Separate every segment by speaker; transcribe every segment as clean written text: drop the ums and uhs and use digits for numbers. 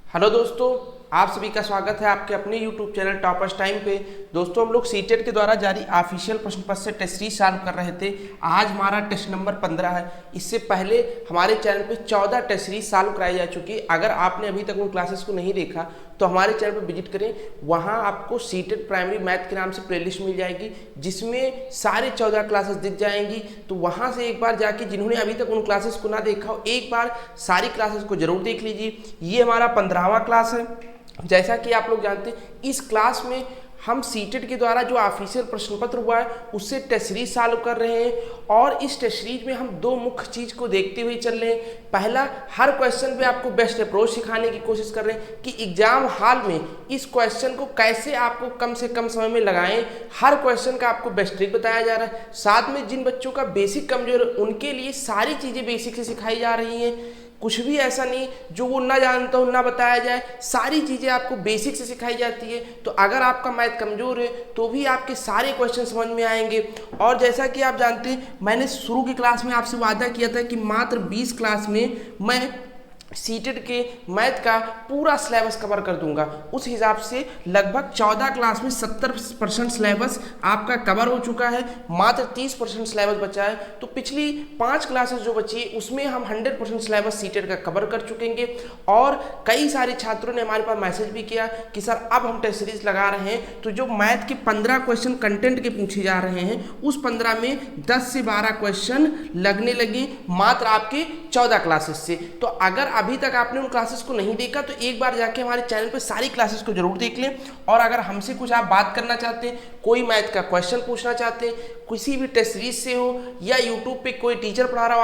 Speaker 1: Hello दोस्तों, आप सभी का स्वागत है आपके अपने YouTube चैनल टॉपर्स टाइम पे। दोस्तों, हम लोग सीटेट के द्वारा जारी ऑफिशियल प्रश्न पत्र से टेस्ट सीरीज सॉल्व कर रहे थे। आज हमारा टेस्ट नंबर 15 है। इससे पहले हमारे चैनल पे 14 टेस्ट सीरीज सॉल्व कराई जा चुकी है। अगर आपने अभी तक उन क्लासेस को नहीं देखा तो हमारे चैनल पर विजिट करें। वहाँ आपको सीटेट प्राइमरी मैथ के नाम से प्लेलिस्ट मिल जाएगी, जिसमें सारे 14 क्लासेस दिख जाएंगी। तो वहाँ से एक बार जाके जिन्होंने अभी तक उन क्लासेस को ना देखा हो, एक बार सारी क्लासेस को जरूर देख लीजिए। ये हमारा 15वां क्लास है। जैसा कि आप लोग जानते हैं, इस क्लास में हम सीटेट के द्वारा जो ऑफिशियल प्रश्न पत्र हुआ है उससे टेस्ट सीरीज सॉल्व कर रहे हैं। और इस टेस्ट सीरीज में हम दो मुख्य चीज को देखते हुए चल रहे हैं। पहला, हर क्वेश्चन पे आपको बेस्ट अप्रोच सिखाने की कोशिश कर रहे हैं कि एग्जाम हॉल में इस क्वेश्चन को कैसे आपको कम से कम समय में लगाएं। हर क्वेश्चन का आपको बेस्ट ट्रिक बताया जा रहा है। साथ में जिन बच्चों का बेसिक कमजोर है उनके लिए सारी चीजें बेसिक से सिखाई जा रही हैं। कुछ भी ऐसा नहीं जो वो ना जानता हो ना बताया जाए, सारी चीज़ें आपको बेसिक से सिखाई जाती है। तो अगर आपका मैथ कमज़ोर है तो भी आपके सारे क्वेश्चन समझ में आएंगे। और जैसा कि आप जानते हैं, मैंने शुरू की क्लास में आपसे वादा किया था कि मात्र 20 क्लास में मैं सीटेट के मैथ का पूरा सिलेबस कवर कर दूंगा। उस हिसाब से लगभग 14 क्लास में 70% सिलेबस आपका कवर हो चुका है। मात्र 30% सिलेबस बचा है। तो पिछली 5 क्लासेस जो बची है उसमें हम 100% सिलेबस सीटेट का कवर कर चुकेंगे। और कई सारे छात्रों ने हमारे पास मैसेज भी किया कि सर अब हम टेस्ट सीरीज लगा रहे हैं तो जो मैथ के 15 क्वेश्चन कंटेंट के पूछे जा रहे हैं उस 15 में 10 से 12 क्वेश्चन लगने लगे मात्र आपके 14 क्लासेस से। तो अगर अभी तक आपने उन क्लासेस को नहीं देखा तो एक बार जाके हमारे चैनल पे सारी क्लासेस को जरूर देख लें। और अगर हमसे कुछ आप बात करना चाहते हैं, कोई मैथ का क्वेश्चन पूछना चाहते हैं, किसी भी टेस्ट सीरीज से हो या यूट्यूब पे कोई टीचर पढ़ा रहा हो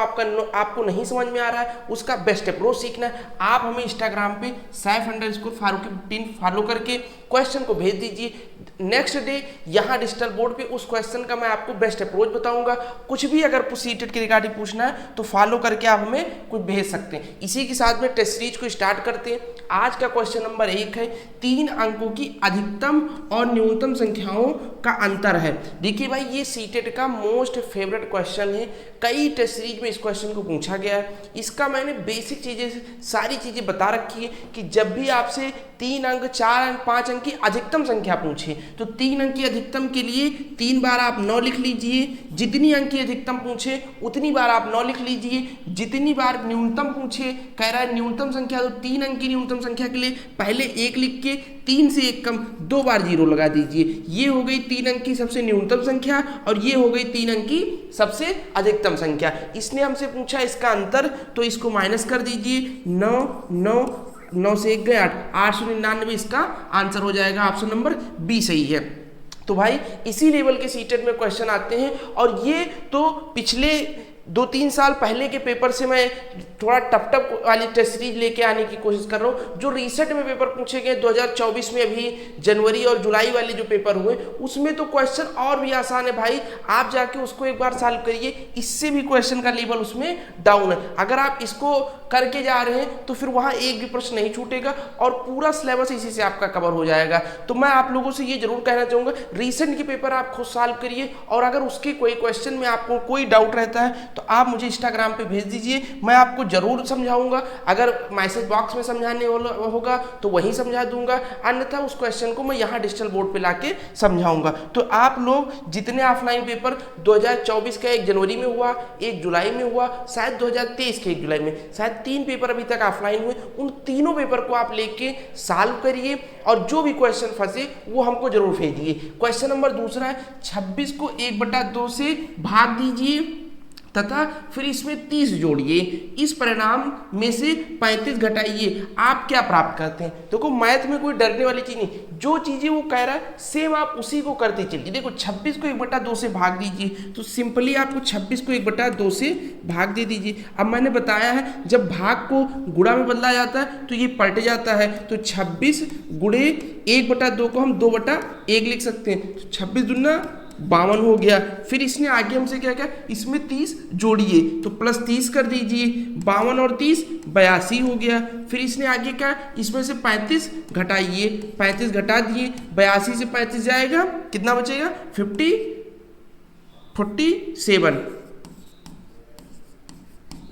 Speaker 1: आपको नहीं समझ में आ रहा है, उसका बेस्ट अप्रोच सीखना है, आप हमें इंस्टाग्राम पे सैफ_फारूकी15 फॉलो करके क्वेश्चन को भेज दीजिए। नेक्स्ट डे यहाँ डिजिटल बोर्ड पे उस क्वेश्चन का मैं आपको बेस्ट अप्रोच बताऊंगा। कुछ भी अगर सीटेट की रिगार्डिंग पूछना है तो फॉलो करके आप हमें कुछ भेज सकते हैं। इसी के साथ में टेस्ट सीरीज को स्टार्ट करते हैं। आज का क्वेश्चन नंबर 1 है, 3 अंकों की अधिकतम और न्यूनतम संख्याओं का अंतर है। देखिए भाई, ये सीटेट का मोस्ट फेवरेट क्वेश्चन है। कई टेस्ट सीरीज में इस क्वेश्चन को पूछा गया है। इसका मैंने बेसिक चीजें सारी चीजें बता रखी है कि जब भी आपसे 3 अंक 4 अंक 5 अंक की अधिकतम संख्या पूछे तो 3 अंक की अधिकतम के लिए 3 बार आप 9 लिख लीजिए। जितनी अंक की अधिकतम पूछे उतनी बार आप 9 लिख लीजिए। जितनी बार न्यूनतम पूछे, कह रहा है न्यूनतम संख्या, तो 3 अंक की न्यूनतम संख्या के लिए पहले 1 लिख के 3 से 1 कम 2 बार 0 लगा दीजिए। ये हो गई 3 अंक की सबसे न्यूनतम संख्या और ये हो गई 3 अंक की सबसे अधिकतम संख्या। इसने हमसे पूछा इसका अंतर, तो इसको माइनस कर दीजिए। 9 से 1 गए 8, 899 इसका आंसर हो जाएगा। ऑप्शन नंबर बी सही है। तो भाई इसी लेवल के सीटेट में क्वेश्चन आते हैं। और ये तो पिछले 2-3 साल पहले के पेपर से मैं थोड़ा टप वाली टेस्ट सीरीज लेके आने की कोशिश कर रहा हूँ। जो रिसेंट में पेपर पूछे गए 2024 में, अभी जनवरी और जुलाई वाले जो पेपर हुए उसमें तो क्वेश्चन और भी आसान है भाई। आप जाके उसको एक बार सॉल्व करिए, इससे भी क्वेश्चन का लेवल उसमें डाउन है। अगर आप इसको करके जा रहे हैं तो फिर वहाँ एक भी प्रश्न नहीं छूटेगा और पूरा सिलेबस इसी से आपका कवर हो जाएगा। तो मैं आप लोगों से ये जरूर कहना चाहूँगा, रिसेंट के पेपर आप खुद सॉल्व करिए। और अगर उसके कोई क्वेश्चन में आपको कोई डाउट रहता है तो आप मुझे इंस्टाग्राम पे भेज दीजिए, मैं आपको जरूर समझाऊंगा। अगर मैसेज बॉक्स में समझाने होगा तो वहीं समझा दूंगा, अन्यथा उस क्वेश्चन को मैं यहाँ डिजिटल बोर्ड पे लाके समझाऊंगा। तो आप लोग जितने ऑफलाइन पेपर 2024 का 1 जनवरी में हुआ, 1 जुलाई में हुआ, शायद 2023 के 1 जुलाई में, शायद 3 पेपर अभी तक ऑफलाइन हुए, उन तीनों पेपर को आप लेके सॉल्व करिए और जो भी क्वेश्चन फंसे वो हमको जरूर भेजिए। क्वेश्चन नंबर दूसरा है, 26 को 1/2 से भाग दीजिए तथा फिर इसमें 30 जोड़िए। इस परिणाम में से 35 घटाइए, आप क्या प्राप्त करते हैं। देखो मैथ में कोई डरने वाली चीज नहीं, जो चीजें वो कह रहा है सेम आप उसी को करते चलिए। देखो 26 को 1/2 से भाग दीजिए, तो सिंपली आपको 26 को 1/2 से भाग दे दीजिए। अब मैंने बताया है जब भाग को गुणा में बदला जाता है तो ये पलट जाता है। तो 26 गुणे 1/2 को हम 2/1 लिख सकते हैं। तो 26 दूना 52 हो गया। फिर इसने आगे हमसे क्या किया, इसमें 30 जोड़िए, तो प्लस 30 कर दीजिए। 52 और 30 82 हो गया। फिर इसने आगे क्या, इसमें से 35 घटाइए, 35 घटा दिए, 82 से 35 जाएगा, कितना बचेगा 47।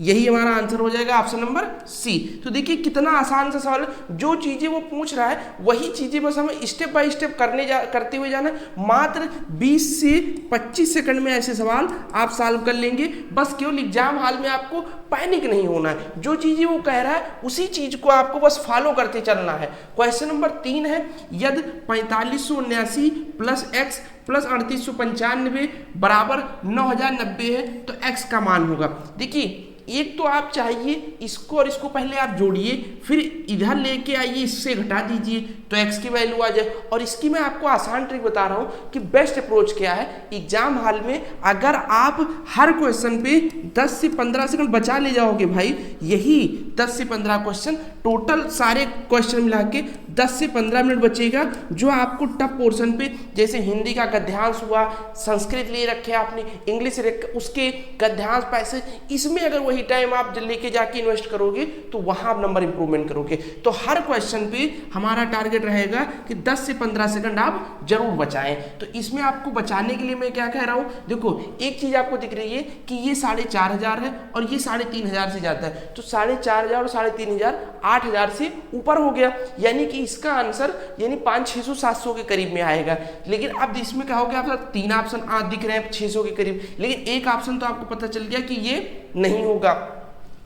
Speaker 1: यही हमारा आंसर हो जाएगा ऑप्शन नंबर सी। तो देखिए कितना आसान सा सवाल है, जो चीजें वो पूछ रहा है वही चीजें बस हमें स्टेप बाय स्टेप करते हुए जाना है। मात्र 20 से 25 सेकंड में ऐसे सवाल आप सॉल्व कर लेंगे। बस केवल एग्जाम हॉल में आपको पैनिक नहीं होना है, जो चीजें वो कह रहा है उसी चीज को आपको बस फॉलो करते चलना है। क्वेश्चन नंबर 3 है, यदि 4579 प्लस एक्स प्लस 3895 बराबर 9090 है तो x का मान होगा। देखिए एक तो आप चाहिए इसको और इसको पहले आप जोड़िए, फिर इधर लेके आइए, इससे घटा दीजिए तो x की वैल्यू आ जाए। और इसकी मैं आपको आसान ट्रिक बता रहा हूँ कि बेस्ट अप्रोच क्या है। एग्जाम हॉल में अगर आप हर क्वेश्चन पे 10 से 15 सेकंड बचा ले जाओगे भाई, यही 10 से 15 क्वेश्चन टोटल सारे क्वेश्चन मिला के 10 से 15 मिनट बचेगा, जो आपको टफ पोर्शन पे जैसे हिंदी का गद्यांश हुआ, संस्कृत ले रखे आपने, इंग्लिश उसके गद्यांश पैसेज, इसमें अगर वही टाइम आप लेके जाके इन्वेस्ट करोगे तो वहां आप नंबर इंप्रूवमेंट करोगे। तो हर क्वेश्चन पे हमारा टारगेट रहेगा कि 10 से 15 सेकंड आप जरूर बचाएं। तो इसमें आपको बचाने के लिए मैं क्या कह रहा हूं, देखो एक चीज आपको दिख रही है कि ये 4500 है और ये 3500 से ज्यादा है, तो 4500 और 3500 8000 से ऊपर हो गया, यानी कि इसका आंसर यानी 500-600-700 के करीब में आएगा। लेकिन अब इसमें क्या हो गया, आप 3 ऑप्शन दिख रहे हैं 600 के करीब, लेकिन एक ऑप्शन तो आपको पता चल गया कि ये नहीं होगा।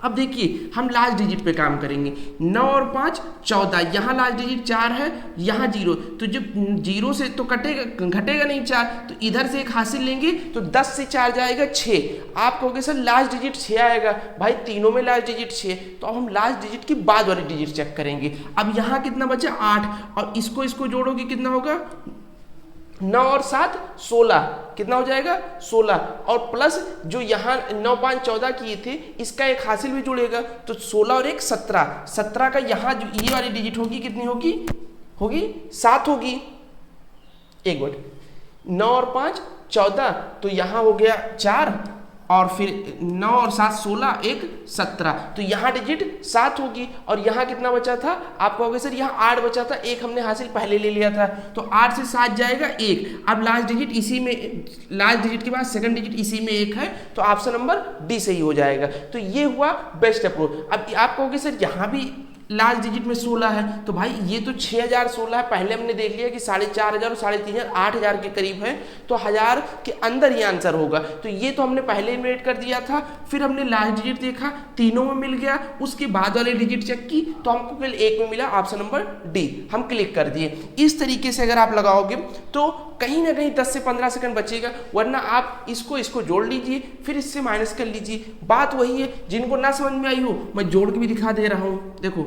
Speaker 1: अब देखिए हम लास्ट डिजिट पे काम करेंगे, 9 और 5 14, यहाँ लास्ट डिजिट 4 है, यहाँ 0, तो जब 0 से तो घटेगा नहीं 4, तो इधर से एक हासिल लेंगे तो 10 से 4 जाएगा 6। आप कहोगे सर लास्ट डिजिट 6 आएगा, भाई तीनों में लास्ट डिजिट 6, तो हम लास्ट डिजिट के बाद वाली डिजिट चेक करेंगे। अब यहाँ कितना बचा 8, और इसको जोड़ोगे कितना होगा, 9 और 7 16, कितना हो जाएगा 16, और प्लस जो यहाँ 9 5 14 किए थे इसका एक हासिल भी जुड़ेगा, तो 16 और 1 17 का यहाँ जो ये वाली डिजिट होगी कितनी होगी 7 होगी। एक मिनट, 9 और 5 14, तो यहाँ हो गया 4, और फिर 9 और 7 16, 1 17, तो यहाँ डिजिट 7 होगी। और यहाँ कितना बचा था, आप कहोगे सर यहाँ 8 बचा था, एक हमने हासिल पहले ले लिया था, तो 8 से 7 जाएगा 1। अब लास्ट डिजिट इसी में, लास्ट डिजिट के बाद सेकंड डिजिट इसी में 1 है, तो ऑप्शन नंबर डी सही हो जाएगा। तो ये हुआ बेस्ट अप्रोच। अब आप कहोगे सर यहाँ भी लास्ट डिजिट में 16 है, तो भाई ये तो 6016 है, पहले हमने देख लिया कि 4500 और 3500 8000 के करीब है, तो 1000 के अंदर ही आंसर होगा, तो ये तो हमने पहले इन्वेट कर दिया था। फिर हमने लास्ट डिजिट देखा, तीनों में मिल गया, उसके बाद वाले डिजिट चेक की तो हमको केवल एक में मिला, ऑप्शन नंबर डी, हम क्लिक कर दिए। इस तरीके से अगर आप लगाओगे तो कहीं ना कहीं 10 से 15 सेकंड बचेगा, वरना आप इसको जोड़ लीजिए, फिर इससे माइनस कर लीजिए। बात वही है, जिनको ना समझ में आई हो मैं जोड़ के भी दिखा दे रहा हूं। देखो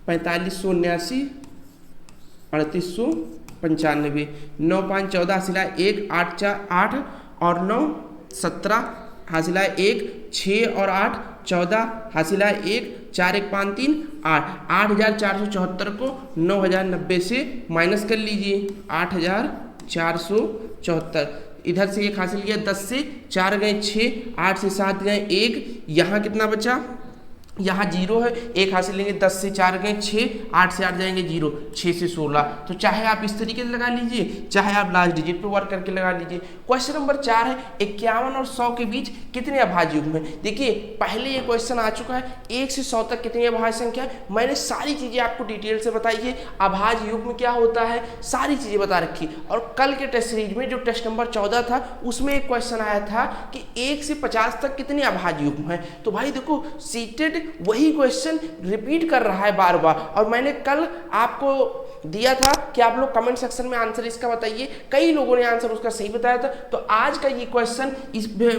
Speaker 1: 4579 3895, 9 5 14 हासिल है 1, 8 4 8 और 9 17 हासिल है 1, 6 और 8 14 हासिल है 1, 4 1 5 3 8, 8474 को 9090 से माइनस कर लीजिए, 8474, इधर से एक हासिल किया, 10 से 4 गए 6, 8 से 7 गए 1, यहाँ कितना बचा, यहाँ 0 है, एक हासिल लेंगे, 10 से 4 गए 6, 8 से 8 जाएंगे 0, 6 से 16, तो चाहे आप इस तरीके से लगा लीजिए, चाहे आप लास्ट डिजिट पे वर्क करके लगा लीजिए। क्वेश्चन नंबर 4 है, 51 और 100 के बीच कितने अभाज्य युग्म हैं। देखिए पहले ये क्वेश्चन आ चुका है, 1 से 100 तक कितनी अभाज्य संख्या है, मैंने सारी चीजें आपको डिटेल से बताई है, अभाज्य युग्म क्या होता है सारी चीजें बता रखी। और कल के टेस्ट सीरीज में जो टेस्ट नंबर 14 था उसमें एक क्वेश्चन आया था कि 1 से 50 तक कितने अभाज्य युग्म है। तो भाई देखो सीटेड वही क्वेश्चन रिपीट कर रहा है बार बार, और मैंने कल आपको दिया था कि आप लोग कमेंट सेक्शन में आंसर इसका बताइए, कई लोगों ने आंसर उसका सही बताया था। तो आज का ये क्वेश्चन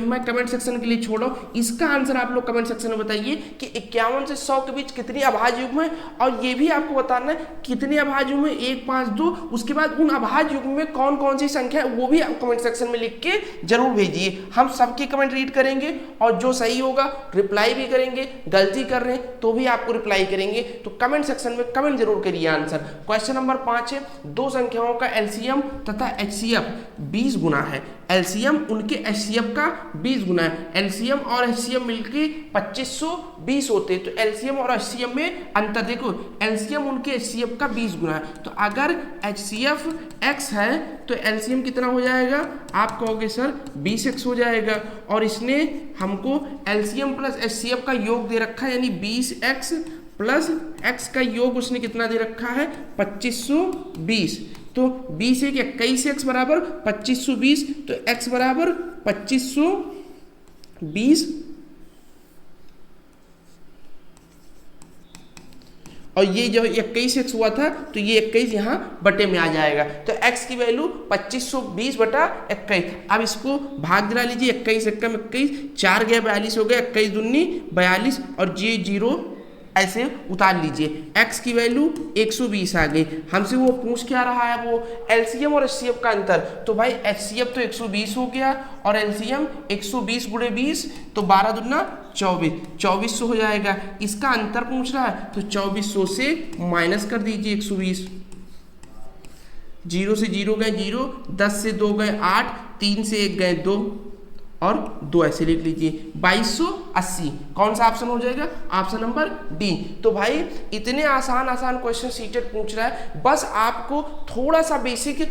Speaker 1: मैं कमेंट सेक्शन के लिए छोड़ो, इसका आंसर आप लोग कमेंट सेक्शन में बताइए कि 51 से 100 के बीच कितनी अभाज्य युग्म है, और ये भी आपको बताना है कितने अभाज्य युग्म है, 1 5 2, उसके बाद उन अभाज्य युग्म में कौन कौन सी संख्या है वो भी आप कमेंट सेक्शन में लिख के जरूर भेजिए। हम सबके कमेंट रीड करेंगे और जो सही होगा रिप्लाई भी करेंगे, गलती कर रहे हैं तो भी आपको रिप्लाई करेंगे। तो कमेंट सेक्शन में कमेंट जरूर करिए आंसर। क्वेश्चन नंबर 5 है, दो संख्याओं का एलसीएम तथा एचसीएफ 20 गुना है, एलसीएम उनके एचसीएफ का 20 गुना है। एलसीएम और एचसीएफ मिलके 2520 होते हैं। तो एलसीएम और एचसीएफ में अंतर देखो, एलसीएम उनके एचसीएफ का 20 गुना है। तो अगर एचसीएफ x है तो एलसीएम कितना हो जाएगा, आप कहोगे सर 20x हो जाएगा। और इसने हमको एलसीएम प्लस एचसीएफ का योग दे रखा है, यानी 20x प्लस x का योग उसने कितना दे रखा है, 2520। तो 20 एक 21x बराबर 2520, तो x बराबर 2520 और ये जो 21x हुआ था तो ये 21 यहाँ बटे में आ जाएगा। तो x की वैल्यू 2520 बटा 21। अब इसको भाग दिला लीजिए, 21 एकम 21, 4 गया 42 हो गया, 21 दूनी 42 और ये 0 ऐसे उतार लीजिए। x की वैल्यू 120 आ गई। हमसे वो पूछ क्या रहा है, वो एलसीएम और एचसीएफ का अंतर। तो भाई एचसीएफ तो 120 हो गया और एलसीएम 120 गुणे 20 तो 12 दूना 24, 2400 हो जाएगा। इसका अंतर पूछ रहा है तो 2400 से माइनस कर दीजिए 120। 0 से 0 गए 0, 10 से 2 गए 8, 3 से 1 गए 2 और 2 ऐसे लिख लीजिए। 2280 कौन सा ऑप्शन हो जाएगा, ऑप्शन नंबर डी। तो भाई इतने आसान क्वेश्चन सीटेट पूछ रहा है, बस आपको थोड़ा सा बेसिक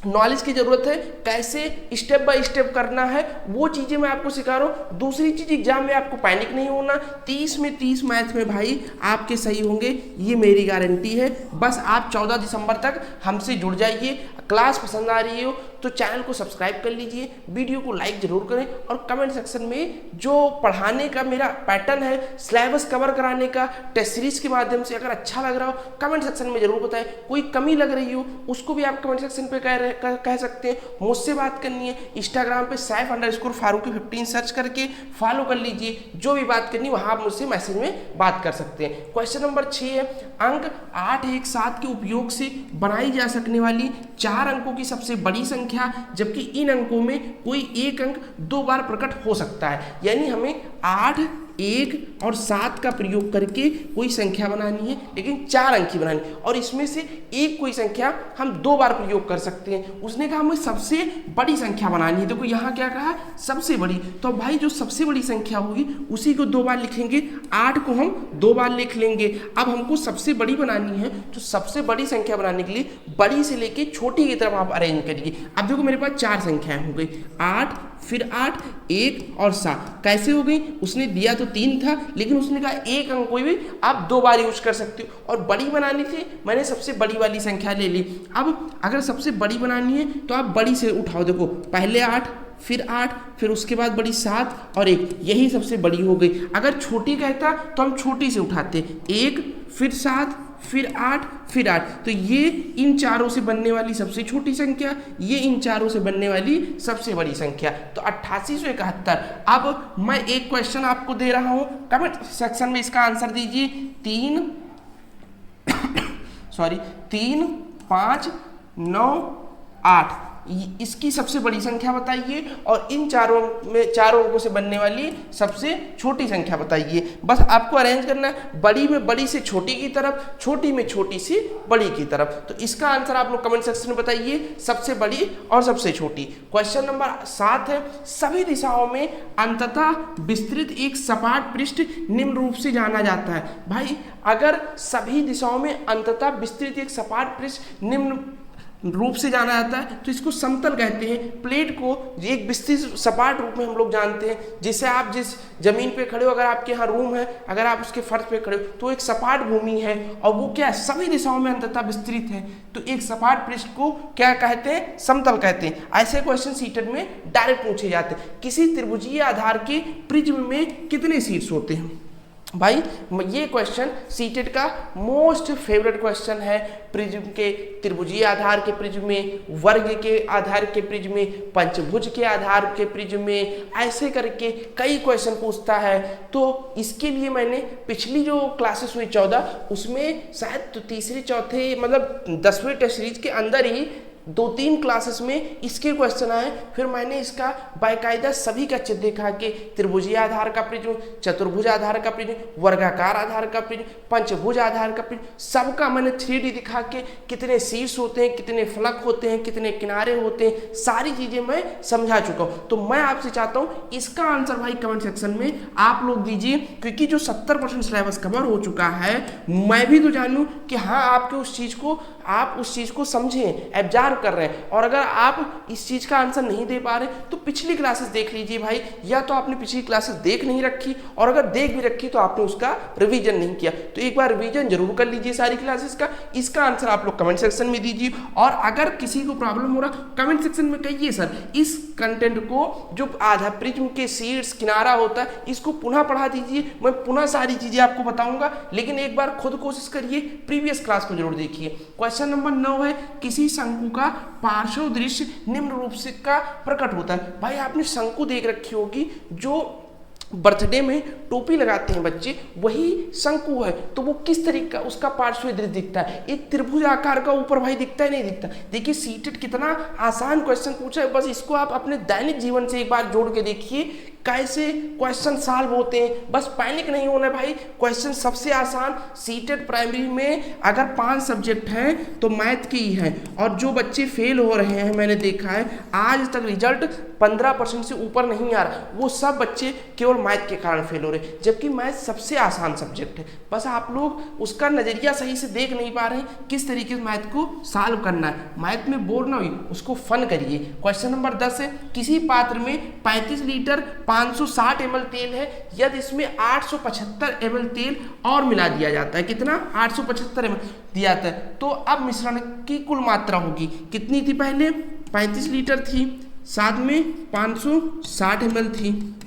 Speaker 1: नॉलेज की जरूरत है, कैसे स्टेप बाय स्टेप करना है वो चीजें मैं आपको सिखा रहा हूँ। दूसरी चीज, एग्जाम में आपको पैनिक नहीं होना। 30 में 30 मैथ में भाई आपके सही होंगे, ये मेरी गारंटी है। बस आप 14 दिसंबर तक हमसे जुड़ जाइए। क्लास पसंद आ रही हो तो चैनल को सब्सक्राइब कर लीजिए, वीडियो को लाइक जरूर करें और कमेंट सेक्शन में जो पढ़ाने का मेरा पैटर्न है, सिलेबस कवर कराने का टेस्ट सीरीज के माध्यम से, अगर अच्छा लग रहा हो कमेंट सेक्शन में जरूर बताएं। कोई कमी लग रही हो उसको भी आप कमेंट सेक्शन पे कह सकते हैं। मुझसे बात करनी है, इंस्टाग्राम पे सैफ_फारूकी15 सर्च करके फॉलो कर लीजिए। जो भी बात करनी वहां आप मुझसे मैसेज में बात कर सकते हैं। क्वेश्चन नंबर 6 है, अंक 8, 1, 7 के उपयोग से बनाई जा सकने वाली 4 अंकों की सबसे बड़ी संख्या, जबकि इन अंकों में कोई एक अंक 2 बार प्रकट हो सकता है। यानी हमें 8, 1 और 7 का प्रयोग करके कोई संख्या बनानी है, लेकिन 4 अंक की बनानी है और इसमें से एक कोई संख्या हम 2 बार प्रयोग कर सकते हैं। उसने कहा हमें सबसे बड़ी संख्या बनानी है। देखो यहाँ क्या कहा, सबसे बड़ी। तो भाई जो सबसे बड़ी संख्या होगी उसी को 2 बार लिखेंगे। 8 को हम 2 बार लिख लेंगे। अब हमको सबसे बड़ी बनानी है, तो सबसे बड़ी संख्या बनाने के लिए बड़ी से लेके छोटी की तरफ आप अरेंज करिए। अब देखो मेरे पास 4 संख्याएं हो गई, 8, फिर 8, 1 और 7। कैसे हो गई, उसने दिया तो 3 था, लेकिन उसने कहा एक अंक कोई भी आप 2 बार यूज कर सकते हो। और बड़ी बनानी थी, मैंने सबसे बड़ी वाली संख्या ले ली। अब अगर सबसे बड़ी बनानी है तो आप बड़ी से उठाओ। देखो पहले 8, फिर 8, फिर उसके बाद बड़ी 7 और 1, यही सबसे बड़ी हो गई। अगर छोटी कहता तो हम छोटी से उठाते, 1, फिर 7, फिर 8, फिर 8। तो ये इन चारों से बनने वाली सबसे छोटी संख्या, ये इन चारों से बनने वाली सबसे बड़ी संख्या। तो 8871। अब मैं एक क्वेश्चन आपको दे रहा हूं, कमेंट सेक्शन में इसका आंसर दीजिए। 3, 5, 9, 8 इसकी सबसे बड़ी संख्या बताइए और इन चारों अंकों से बनने वाली सबसे छोटी संख्या बताइए। बस आपको अरेंज करना है, बड़ी में बड़ी से छोटी की तरफ, छोटी में छोटी से बड़ी की तरफ। तो इसका आंसर आप लोग कमेंट सेक्शन में बताइए, सबसे बड़ी और सबसे छोटी। क्वेश्चन नंबर 7 है, सभी दिशाओं में अंततः विस्तृत एक सपाट पृष्ठ निम्न रूप से जाना जाता है। भाई अगर सभी दिशाओं में अंततः विस्तृत एक सपाट पृष्ठ निम्न रूप से जाना जाता है तो इसको समतल कहते हैं। प्लेट को एक विस्तृत सपाट रूप में हम लोग जानते हैं। जैसे आप जिस जमीन पे खड़े हो, अगर आपके यहाँ रूम है, अगर आप उसके फर्श पे खड़े हो तो एक सपाट भूमि है और वो क्या है, सभी दिशाओं में अंततः विस्तृत है। तो एक सपाट पृष्ठ को क्या कहते हैं, समतल कहते हैं। ऐसे क्वेश्चन सीटेट में डायरेक्ट पूछे जाते हैं। किसी त्रिभुजीय आधार के प्रिज्म में कितने शीर्ष होते हैं? भाई ये क्वेश्चन सीटेट का मोस्ट फेवरेट क्वेश्चन है। प्रिज्म के त्रिभुजीय आधार के प्रिज्म में, वर्ग के आधार के प्रिज्म में, पंचभुज के आधार के प्रिज्म में, ऐसे करके कई क्वेश्चन पूछता है। तो इसके लिए मैंने पिछली जो क्लासेस हुई 14 उसमें शायद तो तीसरे चौथे मतलब 10वें टेस्ट सीरीज के अंदर ही 2-3 क्लासेस में इसके क्वेश्चन आए, फिर मैंने इसका बाकायदा सभी का चित्र दिखा के त्रिभुजीय आधार का प्रिज्म, चतुर्भुज आधार का प्रिज्म, वर्गाकार आधार का प्रिज्म, पंचभुज आधार का प्रिज्म, सबका मैंने 3D दिखा के कितने शीर्ष होते हैं, कितने फलक होते हैं, कितने किनारे होते हैं, सारी चीजें मैं समझा चुका हूं। तो मैं आपसे चाहता हूं इसका आंसर भाई कमेंट सेक्शन में आप लोग दीजिए, क्योंकि जो 70% सिलेबस कवर हो चुका है, मैं भी तो जानूं कि हाँ आपके आप उस चीज को समझें, एब्जॉर्व कर रहे हैं। और अगर आप इस चीज का आंसर नहीं दे पा रहे तो पिछली क्लासेस देख लीजिए भाई, या तो आपने पिछली क्लासेस देख नहीं रखी, और अगर देख भी रखी तो आपने उसका रिवीजन नहीं किया, तो एक बार रिवीजन जरूर कर लीजिए सारी क्लासेस का। इसका आंसर आप लोग कमेंट सेक्शन में दीजिए, और अगर किसी को प्रॉब्लम हो रहा कमेंट सेक्शन में कहिए सर इस कंटेंट को, जो आधा प्रिज्म के शीर्ष किनारा होता है, इसको पुनः पढ़ा दीजिए, मैं पुनः सारी चीजें आपको बताऊंगा। लेकिन एक बार खुद कोशिश करिए, प्रीवियस क्लास को जरूर देखिए। क्वेश्चन नंबर 9 है, किसी शंकु का पार्श्व दृश्य निम्न रूप से का प्रकट होता है। भाई आपने शंकु देख रखी होगी, जो बर्थडे में टोपी लगाते हैं बच्चे, वही शंकु है। तो वो किस तरीके का उसका पार्श्व दृश्य दिखता है, एक त्रिभुज आकार का ऊपर भाई दिखता है, नहीं दिखता। देखिए सीटेट कितना आसान क्वेश्चन पूछा है, बस इसको आप अपने दैनिक जीवन से एक बार जोड़ के देखिए कैसे क्वेश्चन सॉल्व होते हैं। बस पैनिक नहीं होना भाई, क्वेश्चन सबसे आसान। सीटेट प्राइमरी में अगर 5 सब्जेक्ट हैं तो मैथ की ही है, और जो बच्चे फेल हो रहे हैं मैंने देखा है आज तक रिजल्ट 15% से ऊपर नहीं आ रहा, वो सब बच्चे केवल मैथ के कारण फेल हो रहे हैं, जबकि मैथ सबसे आसान सब्जेक्ट है। बस आप लोग उसका नजरिया सही से देख नहीं पा रहे हैं, किस तरीके से मैथ को सॉल्व करना है। मैथ में बोर ना हुई, उसको फन करिए। क्वेश्चन नंबर 10 है, किसी पात्र में 35 लीटर 560 ml तेल है, यदि इसमें 875 ml तेल और मिला दिया जाता है। कितना? 875 ml दिया जाता है। तो अब मिश्रण की कुल मात्रा होगी कितनी थी? पहले 35 लीटर थी, साथ में 560 ml थी,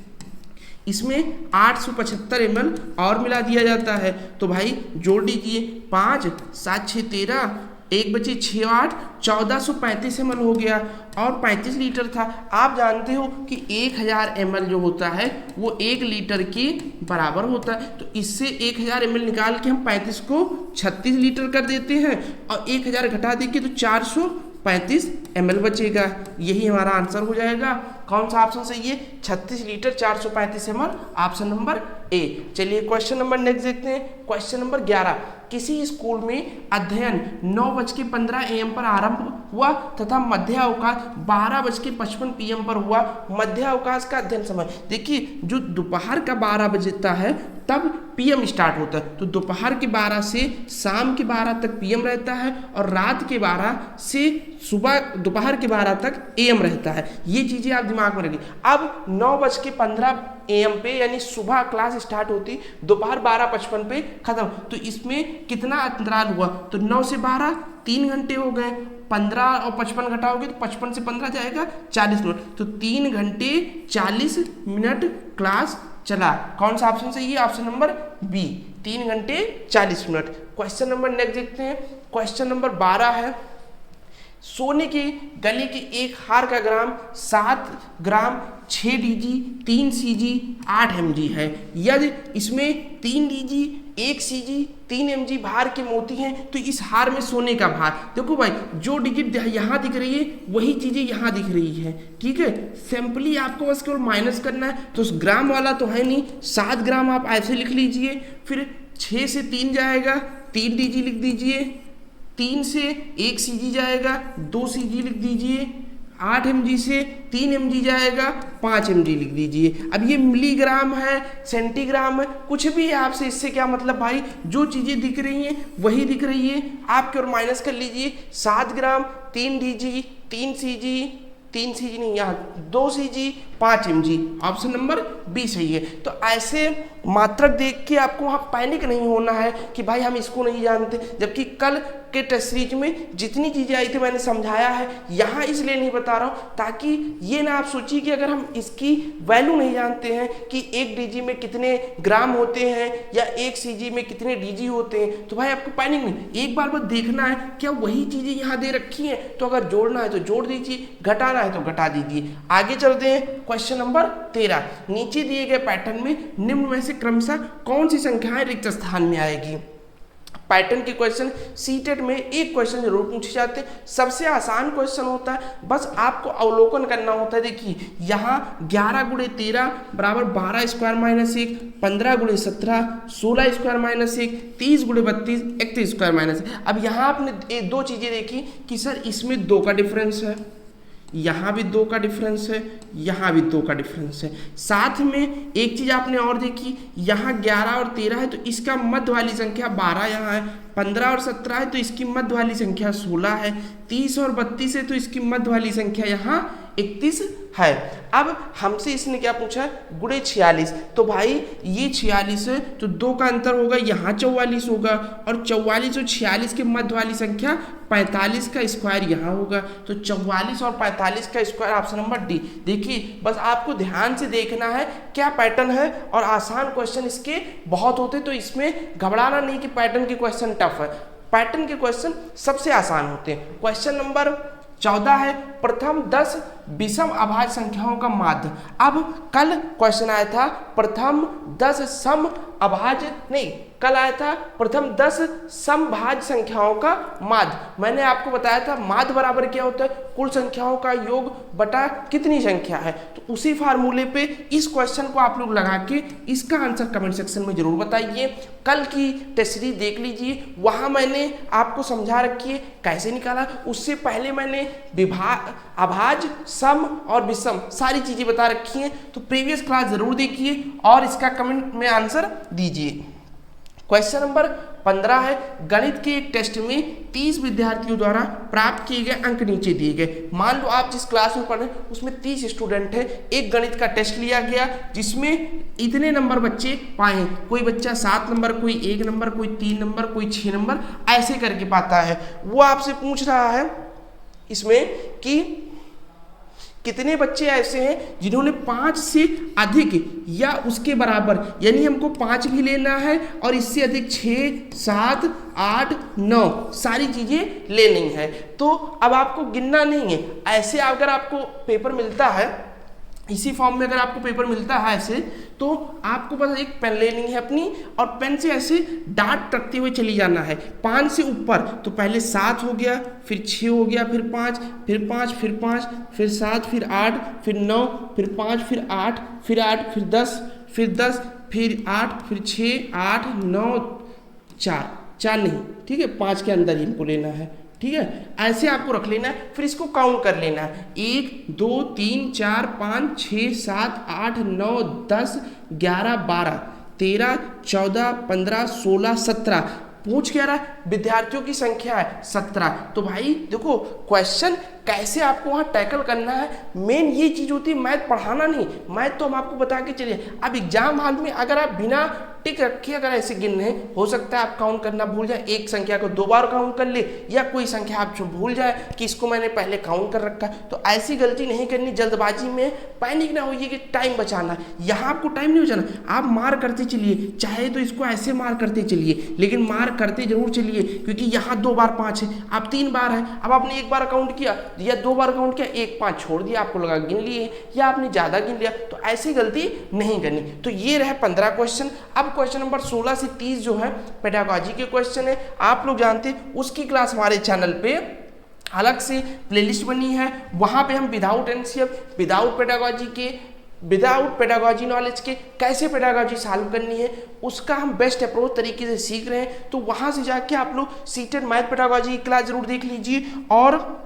Speaker 1: इसमें 875 ml और मिला दिया जाता है। तो भाई जोड़ दीजिए, 5 7 6 13, 1 बचे 6 8, 1435 ml हो गया, और 35 लीटर था। आप जानते हो कि 1000 ml जो होता है वो 1 लीटर के बराबर होता है। तो इससे 1000 ml निकाल के हम 35 को 36 लीटर कर देते हैं, और 1000 घटा देंगे तो 435 ml बचेगा। यही हमारा आंसर हो जाएगा। कौन सा ऑप्शन सही है? 36 litre 435 ml, option number A. चलिए क्वेश्चन नंबर नेक्स्ट देखते हैं। क्वेश्चन नंबर 11, किसी स्कूल में अध्ययन 9:15 AM पर आरंभ हुआ तथा मध्य अवकाश 12:55 PM पर हुआ। मध्य अवकाश का अध्ययन समय, देखिए जो दोपहर का 12 बजता है तब PM स्टार्ट होता है, तो दोपहर के 12 से शाम के 12 तक PM रहता है, और रात के 12 से सुबह दोपहर के 12 तक AM रहता है। ये चीजें आप दिमाग में रखिए। अब 9:15 AM पे यानी सुबह क्लास स्टार्ट होती, दोपहर 12:55 पे खत्म। तो इसमें कितना अंतराल हुआ? तो 9 से 12 3 घंटे हो गए, 15 और 55 घटाओगे तो 55 से 15 जाएगा 40 मिनट, तो 3 घंटे 40 मिनट क्लास चला। कौन सा ऑप्शन सही है? ऑप्शन नंबर बी, 3 घंटे 40 मिनट। क्वेश्चन नंबर नेक्स्ट देखते हैं। क्वेश्चन नंबर 12 है, सोने के गले के एक हार का ग्राम 7 ग्राम 6 DG 3 CG 8 MG है। यदि इसमें 3 DG 1 CG 3 MG भार के मोती हैं, तो इस हार में सोने का भार, देखो भाई जो डिजिट यहाँ दिख रही है वही चीजें यहाँ दिख रही है, ठीक है। सिंपली आपको बस केवल माइनस करना है, तो ग्राम वाला तो है नहीं, 7 ग्राम आप ऐसे लिख लीजिए, फिर 6 से 3 जाएगा 3 DG लिख दीजिए, 3 से 1 CG जाएगा 2 CG लिख दीजिए, 8 mg से 3 mg जाएगा 5 mg लिख दीजिए। अब ये मिलीग्राम है, सेंटीग्राम है, कुछ भी है आपसे, इससे क्या मतलब भाई, जो चीजें दिख रही हैं वही दिख रही है। आप केवल माइनस कर लीजिए, 7 ग्राम 3 DG 3 CG 3 CG नहीं, यहाँ 2 CG 5 mg, option number B सही है। तो ऐसे मात्रक देख के आपको वहाँ पैनिक नहीं होना है कि भाई हम इसको नहीं जानते, जबकि कल के टेस्ट सीरीज में जितनी चीज़ें आई थी मैंने समझाया है, यहाँ इसलिए नहीं बता रहा हूँ ताकि ये ना आप सोचिए कि अगर हम इसकी वैल्यू नहीं जानते हैं कि 1 DG में कितने ग्राम होते हैं या 1 CG में कितने DG होते हैं, तो भाई आपको पैनिक नहीं, एक बार बस देखना है क्या वही चीज़ें यहाँ दे रखी हैं, तो अगर जोड़ना है तो जोड़ दीजिए, घटाना है तो घटा दीजिए। आगे चलते हैं क्वेश्चन नंबर 13, नीचे दिए गए पैटर्न में निम्न में से क्रमशः कौन सी संख्याएं रिक्त स्थान में आएगी। पैटर्न के क्वेश्चन सीटेट में एक क्वेश्चन जरूर पूछे जाते हैं, सबसे आसान क्वेश्चन होता है, बस आपको अवलोकन करना होता है। देखिए यहाँ 11 गुणे 13 बराबर 12 स्क्वायर माइनस 1, 15 गुणे 17 16 स्क्वायर माइनस 1, 30 गुणे 32 31 स्क्वायर माइनस 1। अब यहाँ आपने दो चीजें देखी कि सर इसमें 2 का डिफरेंस है, यहाँ भी 2 का डिफरेंस है, यहाँ भी 2 का डिफरेंस है। साथ में एक चीज आपने और देखी, यहाँ 11 और 13 है तो इसका मध्य वाली संख्या 12 यहाँ है, 15 और 17 है तो इसकी मध्य वाली संख्या 16 है, 30 और 32 है तो इसकी मध्य वाली संख्या यहाँ 31 है। अब हमसे इसने क्या पूछा, गुणे 46, तो भाई ये 46 है तो 2 का अंतर होगा, यहाँ 44 होगा और 44 और 46 के मध्य वाली संख्या 45 का स्क्वायर यहाँ होगा, तो 44 और 45 का स्क्वायर ऑप्शन नंबर डी। देखिए बस आपको ध्यान से देखना है क्या पैटर्न है, और आसान क्वेश्चन इसके बहुत होते, तो इसमें घबराना नहीं कि पैटर्न के क्वेश्चन टफ है, पैटर्न के क्वेश्चन सबसे आसान होते हैं। क्वेश्चन नंबर 14 है, प्रथम 10 विषम अभाज्य संख्याओं का माध्य। अब कल क्वेश्चन आया था प्रथम 10 सम अभाज्य, नहीं कल आया था प्रथम 10 समभाज्य संख्याओं का माध्य। मैंने आपको बताया था माध्य बराबर क्या होता है, कुल संख्याओं का योग बटा कितनी संख्या है, तो उसी फार्मूले पे इस क्वेश्चन को आप लोग लगा के इसका आंसर कमेंट सेक्शन में जरूर बताइए। कल की टेस्ट सीरीज देख लीजिए, वहां मैंने आपको समझा रखी है कैसे निकाला, उससे पहले मैंने अभाज्य सम और विषम सारी चीजें बता रखी हैं, तो प्रीवियस क्लास जरूर देखिए और इसका कमेंट में आंसर दीजिए। क्वेश्चन नंबर 15 है, गणित के एक टेस्ट में 30 विद्यार्थियों द्वारा प्राप्त किए गए अंक नीचे दिए गए। मान लो आप जिस क्लास में पढ़ रहे हैं उसमें 30 स्टूडेंट है, एक गणित का टेस्ट लिया गया जिसमें इतने नंबर बच्चे पाए, कोई बच्चा 7 नंबर, कोई 1 नंबर, कोई 3 नंबर, कोई 6 नंबर, ऐसे करके पाता है। वो आपसे पूछ रहा है इसमें कि कितने बच्चे ऐसे हैं जिन्होंने 5 से अधिक या उसके बराबर, यानी हमको 5 भी लेना है और इससे अधिक 6, 7, 8, 9 सारी चीजें लेनी है। तो अब आपको गिनना नहीं है, ऐसे अगर आपको पेपर मिलता है, इसी फॉर्म में अगर आपको पेपर मिलता है ऐसे, तो आपको बस एक पेन लेनी है अपनी और पेन से ऐसे डाट रखते हुए चली जाना है 5 से ऊपर। तो पहले 7 हो गया, फिर 6 हो गया, फिर 5, फिर 5, फिर 5, फिर 7, फिर 8, फिर 9, फिर 5, फिर 8, फिर 8, फिर 10, फिर 10, फिर 8, फिर 6, 8, 9, 4 नहीं, ठीक है, 5 के अंदर ही इनको लेना है, ठीक है, ऐसे आपको रख लेना है, फिर इसको काउंट कर लेना है 1 2 3 4 5 6 7 8 9 10 11 12 13 14 15 16 17। पूछ क्या रहा है, विद्यार्थियों की संख्या है 17। तो भाई देखो क्वेश्चन कैसे आपको वहाँ टैकल करना है, मेन ये चीज होती है, मैथ पढ़ाना नहीं, मैथ तो हम आपको बता के चलिए। अब एग्जाम हाल में अगर आप बिना टिक रखे अगर ऐसे गिनने, हो सकता है आप काउंट करना भूल जाए, एक संख्या को 2 बार काउंट कर ले, या कोई संख्या आप जो भूल जाए कि इसको मैंने पहले काउंट कर रखा। तो ऐसी गलती नहीं करनी, जल्दबाजी में पैनिक ना होइए कि टाइम बचाना, यहाँ आपको टाइम नहीं बचाना, आप मार करते चलिए, चाहे तो इसको ऐसे मार करते चलिए, लेकिन मार करते जरूर चलिए, क्योंकि यहाँ 2 बार 5 है, अब 3 बार है, अब आपने 1 बार काउंट किया या 2 बार काउंट किया, 1 5 छोड़ दिया, आपको लगा गिन लिए, या आपने ज्यादा गिन लिया, तो ऐसी गलती नहीं करनी। तो ये रहे 15 क्वेश्चन। अब क्वेश्चन नंबर 16 से 30 जो है पेडागॉजी के क्वेश्चन है, आप लोग जानते हैं उसकी क्लास हमारे चैनल पे अलग से प्लेलिस्ट बनी है, वहां पे हम without NCF, without pedagogy knowledge के कैसे पेडागॉजी सॉल्व करनी है उसका हम बेस्ट अप्रोच तरीके से सीख रहे हैं। तो वहां से जाके आप लोग सीटेड मैथ पेडागॉजी की क्लास जरूर देख लीजिए, और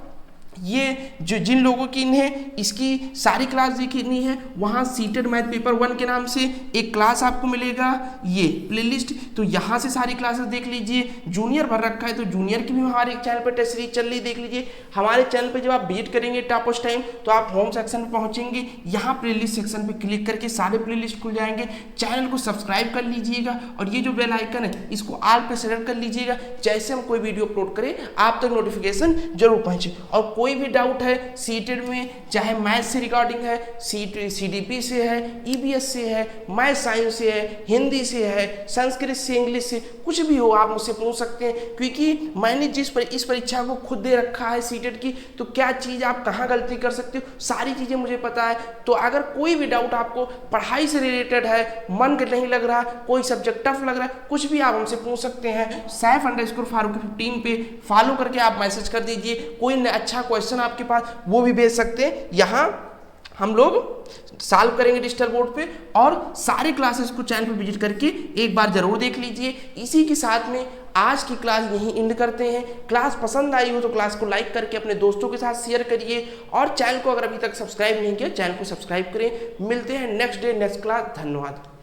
Speaker 1: ये जो जिन लोगों की इन्हें इसकी सारी क्लास देखनी है, वहाँ सीटेड मैथ पेपर 1 के नाम से एक क्लास आपको मिलेगा, ये प्लेलिस्ट, तो यहाँ से सारी क्लासेस देख लीजिए। जूनियर भर रखा है तो जूनियर की भी हमारे चैनल पर टेस्ट सीरीज चल रही, देख लीजिए। हमारे चैनल पे जब आप विजिट करेंगे टॉपर्स टाइम, तो आप होम सेक्शन पे पहुँचेंगे, यहाँ प्लेलिस्ट सेक्शन पे क्लिक करके सारे प्लेलिस्ट खुल जाएंगे। चैनल को सब्सक्राइब कर लीजिएगा और ये जो बेल आइकन है इसको ऑल पे सेलेक्ट कर लीजिएगा, जैसे हम कोई वीडियो अपलोड करें आप तक नोटिफिकेशन जरूर पहुँचे। और कोई भी डाउट है सीटेट में, चाहे मैथ से रिगार्डिंग है, CDP से है, EBS से है, मैथ साइंस से है, हिंदी से है, संस्कृत से, इंग्लिश से, कुछ भी हो आप मुझसे पूछ सकते हैं। क्योंकि मैंने इस परीक्षा को खुद दे रखा है सीटेट की, तो क्या चीज़ आप कहाँ गलती कर सकते हो सारी चीज़ें मुझे पता है। तो अगर कोई भी डाउट आपको पढ़ाई से रिलेटेड है, मन नहीं लग रहा, कोई सब्जेक्ट टफ लग रहा है, कुछ भी आप हमसे पूछ सकते हैं। सैफ_फारूकी15 पे फॉलो करके आप मैसेज कर दीजिए। कोई अच्छा क्वेश्चन आपके पास वो भी भेज सकते हैं, यहाँ हम लोग सॉल्व करेंगे डिजिटल बोर्ड पे। और सारे क्लासेस को चैनल पे विजिट करके एक बार जरूर देख लीजिए। इसी के साथ में आज की क्लास यहीं एंड करते हैं। क्लास पसंद आई हो तो क्लास को लाइक करके अपने दोस्तों के साथ शेयर करिए, और चैनल को अगर अभी तक सब्सक्राइब नहीं किया चैनल को सब्सक्राइब करें। मिलते हैं नेक्स्ट डे नेक्स्ट क्लास। धन्यवाद।